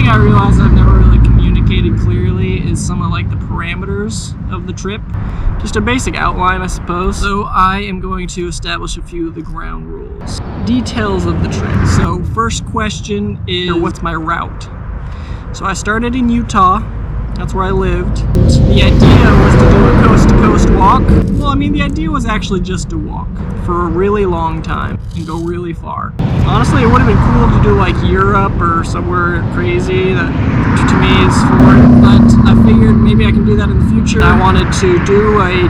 thing I realized I've never really communicated clearly is some of like the parameters of the trip. Just a basic outline, I suppose. So I am going to establish a few of the ground rules. Details of the trip. So first question is, what's my route? So I started in Utah. That's where I lived. The idea was to do a coast-to-coast walk. Well, I mean, the idea was actually just to walk for a really long time and go really far. Honestly, it would have been cool to do like Europe or somewhere crazy that to me is foreign, but I figured maybe I can do that in the future. I wanted to do a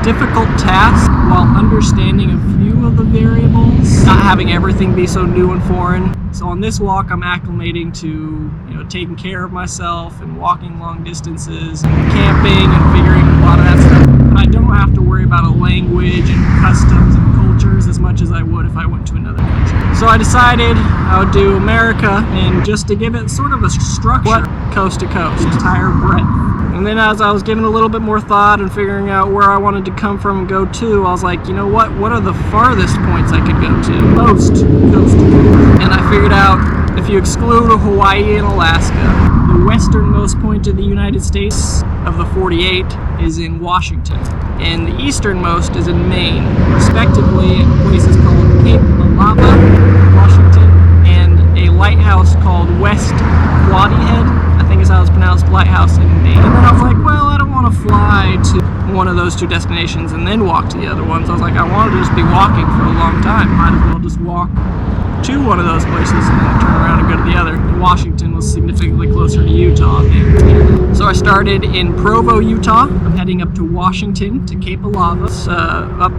difficult task while understanding a few of the variables, not having everything be so new and foreign. So on this walk, I'm acclimating to, taking care of myself and walking long distances and camping and figuring a lot of that stuff. I don't have to worry about a language and customs and cultures as much as I would if I went to another country. So I decided I would do America, and just to give it sort of a structure, coast to coast, entire breadth. And then as I was giving a little bit more thought and figuring out where I wanted to come from and go to, I was like, you know what are the farthest points I could go to? Most coast to coast. And I figured out, if you exclude Hawaii and Alaska, the westernmost point of the United States of the 48 is in Washington, and the easternmost is in Maine, respectively, places called Cape Malava, Washington, and a lighthouse called West Quoddy Head, I think is how it's pronounced, lighthouse in Maine. And then I was like, well, I don't want to fly to one of those two destinations and then walk to the other ones. I was like, I wanted to just be walking for a long time. Might as well just walk to one of those places and then turn around and go to the other. Washington was significantly closer to Utah than. So I started in Provo, Utah. I'm heading up to Washington, to Cape Malava, up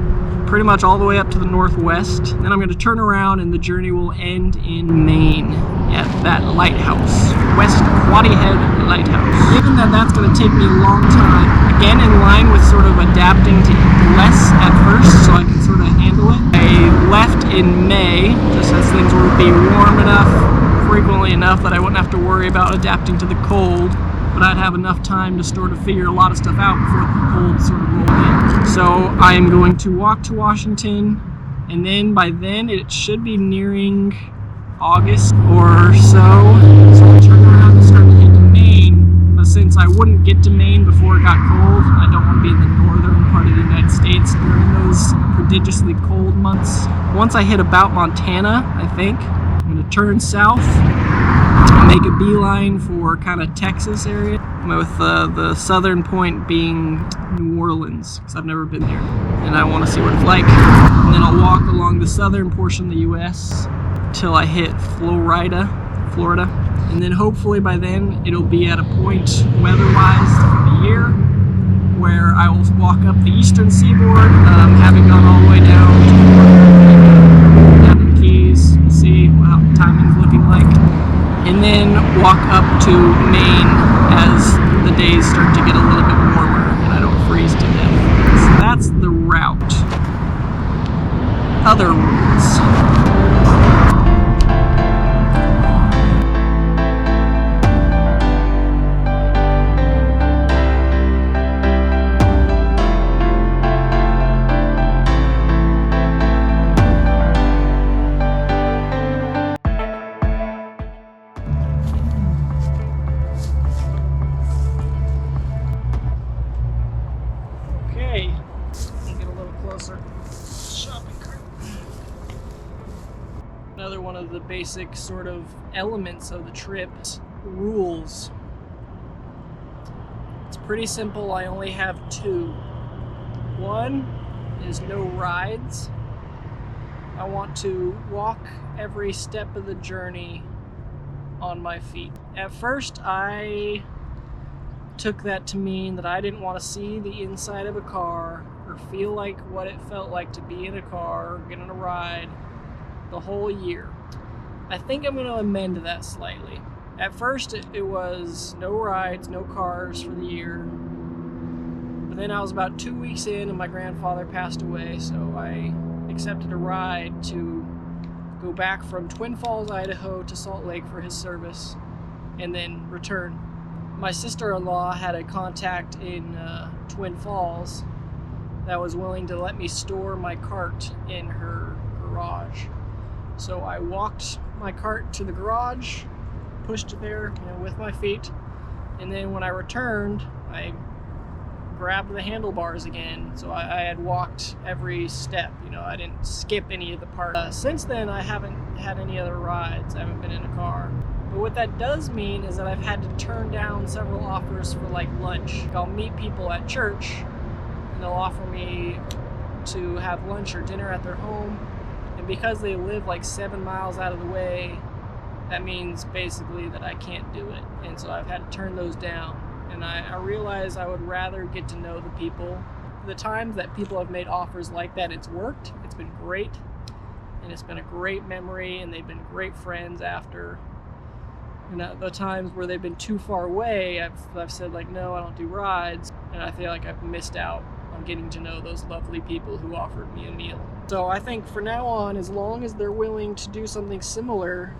pretty much all the way up to the northwest. Then I'm going to turn around and the journey will end in Maine at that lighthouse, West Quoddy Head Lighthouse. Given that that's going to take me a long time, again in line with sort of adapting to less at first so I can sort of handle it, I left in May, just as things would be warm enough, frequently enough that I wouldn't have to worry about adapting to the cold, but I'd have enough time to sort of figure a lot of stuff out before the cold sort of rolled in. So I am going to walk to Washington, and then by then it should be nearing August or so. So I'll turn around and start to head to Maine, but since I wouldn't get to Maine before it got cold, I don't want to be in the northern part of the United States during those prodigiously cold months. Once I hit about Montana, I think, I'm going to turn south and make a beeline for kind of Texas area, with the southern point being New Orleans, because I've never been there and I want to see what it's like. And then I'll walk along the southern portion of the US till I hit Florida, and then hopefully by then it'll be at a point weather-wise for the year where I will walk up the eastern seaboard, having gone all the way down to the Keys. We'll see how timing's looking like, and then walk up to Maine as the days start to get a little bit warmer and I don't freeze to death. So that's the route. Other routes. Another one of the basic sort of elements of the trip, rules. It's pretty simple. I only have two. One is no rides. I want to walk every step of the journey on my feet. At first, I took that to mean that I didn't want to see the inside of a car or feel like what it felt like to be in a car or get on a ride the whole year. I think I'm going to amend that slightly. At first it was no rides, no cars for the year. But then I was about 2 weeks in and my grandfather passed away, so I accepted a ride to go back from Twin Falls, Idaho to Salt Lake for his service and then return. My sister-in-law had a contact in Twin Falls that was willing to let me store my cart in her garage. So I walked my cart to the garage, pushed it there, you know, with my feet. And then when I returned, I grabbed the handlebars again. So I had walked every step, you know, I didn't skip any of the parts. Since then, I haven't had any other rides. I haven't been in a car. But what that does mean is that I've had to turn down several offers for like lunch. I'll meet people at church and they'll offer me to have lunch or dinner at their home. And because they live like 7 miles out of the way, that means basically that I can't do it. And so I've had to turn those down. And I realize I would rather get to know the people. The times that people have made offers like that, it's worked. It's been great. And it's been a great memory, and they've been great friends after. And the times where they've been too far away, I've said like, no, I don't do rides. And I feel like I've missed out on getting to know those lovely people who offered me a meal. So I think for now on, as long as they're willing to do something similar,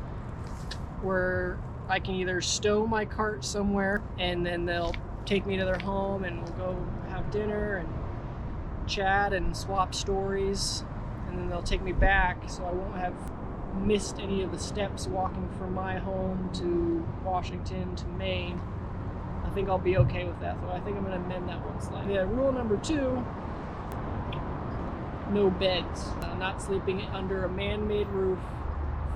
where I can either stow my cart somewhere and then they'll take me to their home and we'll go have dinner and chat and swap stories, and then they'll take me back so I won't have missed any of the steps walking from my home to Washington to Maine. I think I'll be okay with that, though. I think I'm going to amend that one slightly. Yeah, rule number 2, no beds. Not sleeping under a man-made roof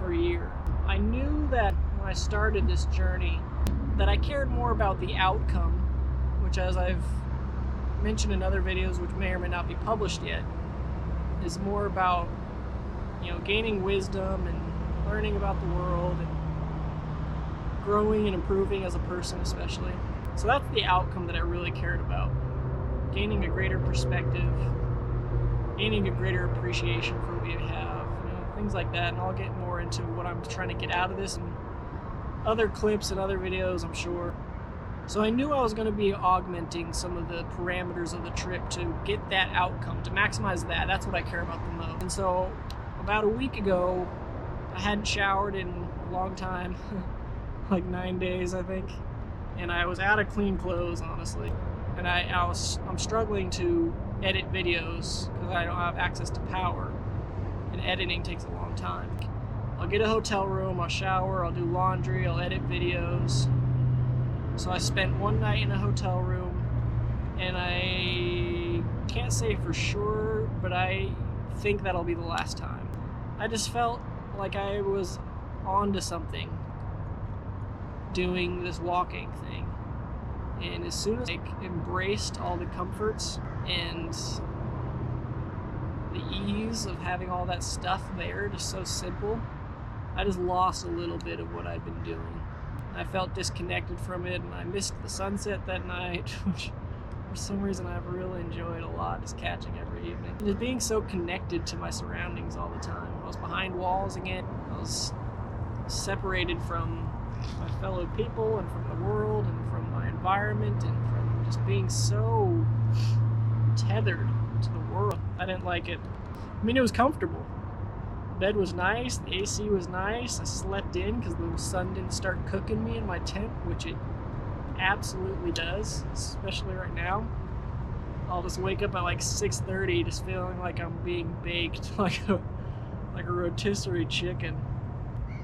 for a year. I knew that when I started this journey that I cared more about the outcome, which, as I've mentioned in other videos which may or may not be published yet, is more about, you know, gaining wisdom and learning about the world and growing and improving as a person, especially. So that's the outcome that I really cared about. Gaining a greater perspective, gaining a greater appreciation for what we have, you know, things like that. And I'll get more into what I'm trying to get out of this in other clips and other videos, I'm sure. So I knew I was going to be augmenting some of the parameters of the trip to get that outcome, to maximize that. That's what I care about the most. And so about a week ago, I hadn't showered in a long time, like 9 days, I think. And I was out of clean clothes, honestly. And I'm struggling to edit videos because I don't have access to power. And editing takes a long time. I'll get a hotel room, I'll shower, I'll do laundry, I'll edit videos. So I spent one night in a hotel room, and I can't say for sure, but I think that'll be the last time. I just felt like I was onto something doing this walking thing. And as soon as I embraced all the comforts and the ease of having all that stuff there, just so simple, I just lost a little bit of what I'd been doing. I felt disconnected from it, and I missed the sunset that night, which for some reason I've really enjoyed a lot, just catching every evening. Just being so connected to my surroundings all the time. I was behind walls again. I was separated from my fellow people and from the world and from my environment and from just being so tethered to the world. I didn't like it. I mean, it was comfortable. The bed was nice, the AC was nice, I slept in because the sun didn't start cooking me in my tent, which it absolutely does, especially right now. I'll just wake up at like 6:30 just feeling like I'm being baked like a rotisserie chicken.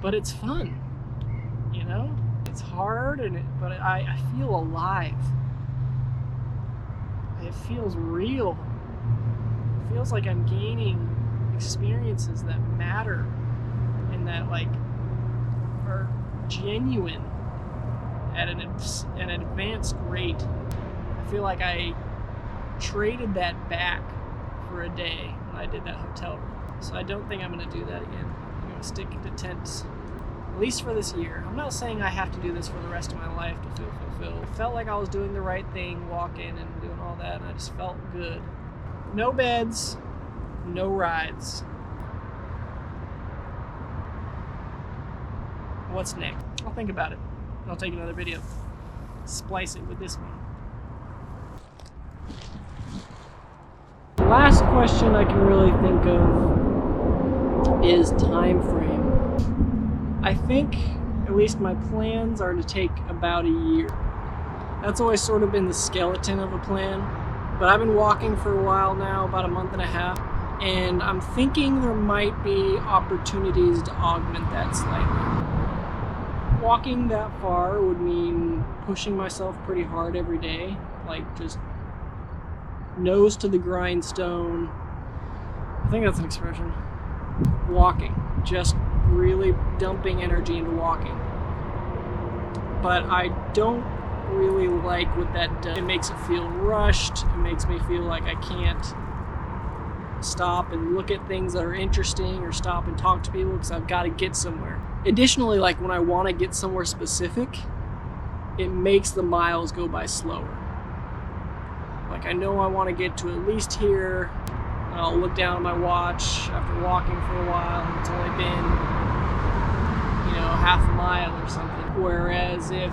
But it's fun, you know? It's hard, but I feel alive. It feels real. It feels like I'm gaining experiences that matter and that like are genuine at an advanced rate. I feel like I traded that back for a day when I did that hotel room. So I don't think I'm going to do that again. I'm going to stick to tents, at least for this year. I'm not saying I have to do this for the rest of my life to feel fulfilled. I felt like I was doing the right thing, walking and doing all that, and I just felt good. No beds, no rides. What's next? I'll think about it. I'll take another video. Splice it with this one. The last question I can really think of is time frame. I think at least my plans are to take about a year. That's always sort of been the skeleton of a plan, but I've been walking for a while now, about a month and a half, and I'm thinking there might be opportunities to augment that slightly. walking that far would mean pushing myself pretty hard every day, like just nose to the grindstone. I think that's an expression. Walking, just really dumping energy into walking. But I don't really like what that does. It makes it feel rushed. It makes me feel like I can't stop and look at things that are interesting or stop and talk to people because I've got to get somewhere. Additionally, like when I want to get somewhere specific, it makes the miles go by slower. Like I know I want to get to at least here, and I'll look down at my watch after walking for a while and it's only been, half a mile or something. Whereas if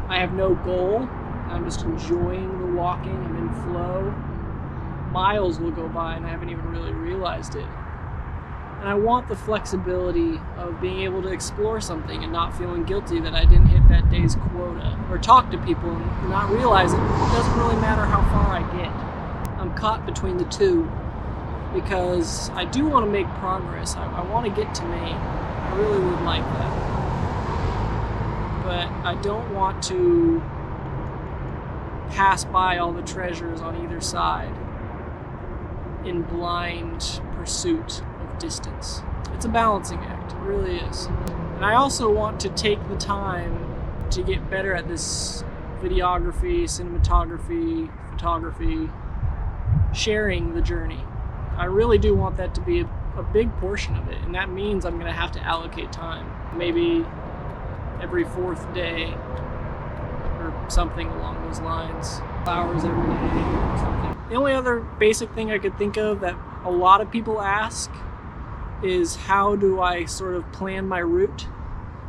I have no goal, I'm just enjoying the walking, I'm in flow, miles will go by and I haven't even really realized it. And I want the flexibility of being able to explore something and not feeling guilty that I didn't hit that day's quota, or talk to people and not realize it doesn't really matter how far I get. I'm caught between the two because I do want to make progress. I want to get to Maine. I really would like that. But I don't want to pass by all the treasures on either side in blind pursuit of distance. It's a balancing act, it really is. And I also want to take the time to get better at this videography, cinematography, photography, sharing the journey. I really do want that to be a big portion of it, and that means I'm going to have to allocate time. Maybe every fourth day or something along those lines. Hours every day or something. The only other basic thing I could think of that a lot of people ask is how do I sort of plan my route?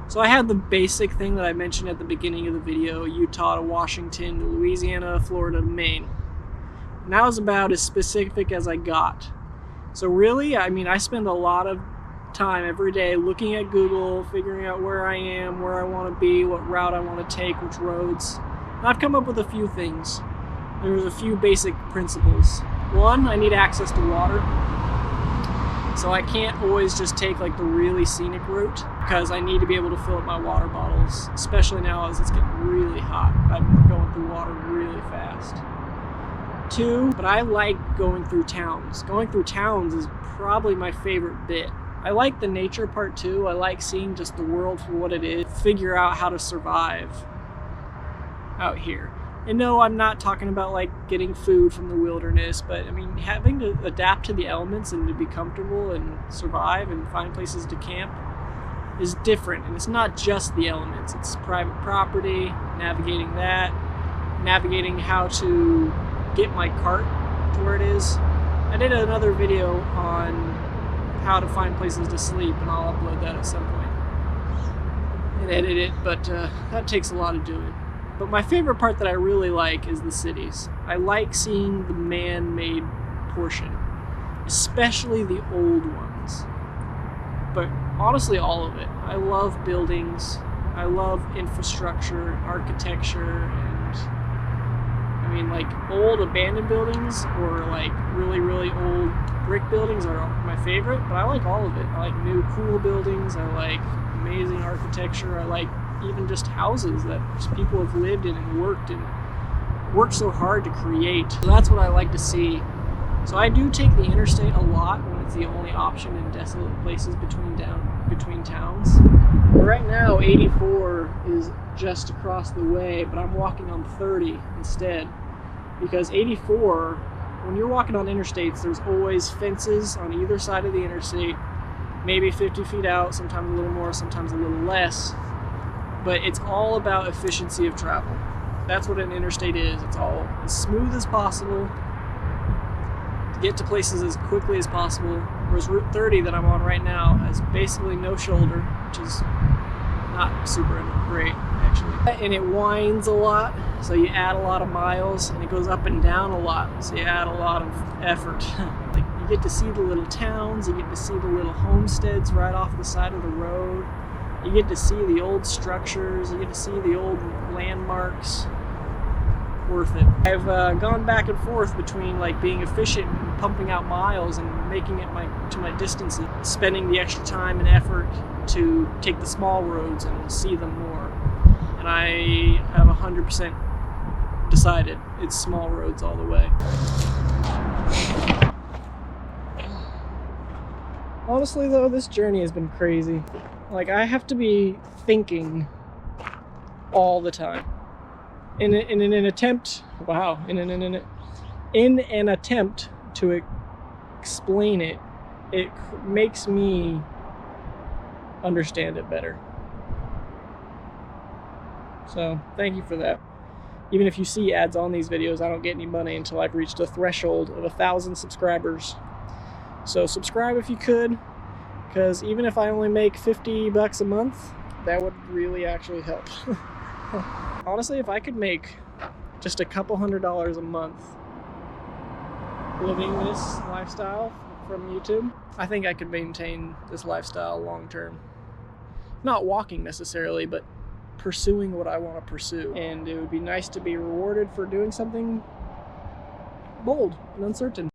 So I had the basic thing that I mentioned at the beginning of the video, Utah to Washington to Louisiana, Florida to Maine. And that was about as specific as I got. So really, I spend a lot of time every day looking at Google, figuring out where I am, where I want to be, what route I want to take, which roads. And I've come up with a few things. There's a few basic principles. One, I need access to water. So I can't always just take like the really scenic route because I need to be able to fill up my water bottles, especially now as it's getting really hot. I'm going through water really fast. Two, but I like going through towns. Going through towns is probably my favorite bit. I like the nature part too. I like seeing just the world for what it is, figure out how to survive out here. And no, I'm not talking about like getting food from the wilderness, but having to adapt to the elements and to be comfortable and survive and find places to camp is different. And it's not just the elements, it's private property, navigating that, navigating how to get my cart to where it is. I did another video on how to find places to sleep, and I'll upload that at some point and edit it, but that takes a lot of doing. But my favorite part that I really like is the cities. I like seeing the man-made portion, especially the old ones. But honestly, all of it. I love buildings, I love infrastructure, architecture, and like old abandoned buildings or like really, really old brick buildings are my favorite, but I like all of it. I like new, cool buildings, I like amazing architecture, I like even just houses that people have lived in and worked so hard to create. So that's what I like to see. So I do take the interstate a lot when it's the only option in desolate places between towns. But right now 84 is just across the way, but I'm walking on 30 instead, because 84, when you're walking on interstates, there's always fences on either side of the interstate, maybe 50 feet out, sometimes a little more, sometimes a little less. But it's all about efficiency of travel. That's what an interstate is. It's all as smooth as possible to get to places as quickly as possible. Whereas Route 30 that I'm on right now has basically no shoulder, which is not super great, actually. And it winds a lot, so you add a lot of miles, and it goes up and down a lot, so you add a lot of effort. Like, you get to see the little towns, you get to see the little homesteads right off the side of the road. You get to see the old structures, you get to see the old landmarks. Worth it. I've gone back and forth between like being efficient and pumping out miles and making it to my distances. spending the extra time and effort to take the small roads and see them more. And I have 100% decided it's small roads all the way. Honestly though, this journey has been crazy. Like, I have to be thinking all the time. In an attempt to explain it, it makes me understand it better. So thank you for that. Even if you see ads on these videos, I don't get any money until I've reached a threshold of 1,000 subscribers. So subscribe if you could, because even if I only make $50 a month, that would really actually help. Honestly, if I could make just a couple $100s a month living this lifestyle from YouTube, I think I could maintain this lifestyle long term. Not walking necessarily, but pursuing what I want to pursue. And it would be nice to be rewarded for doing something bold and uncertain.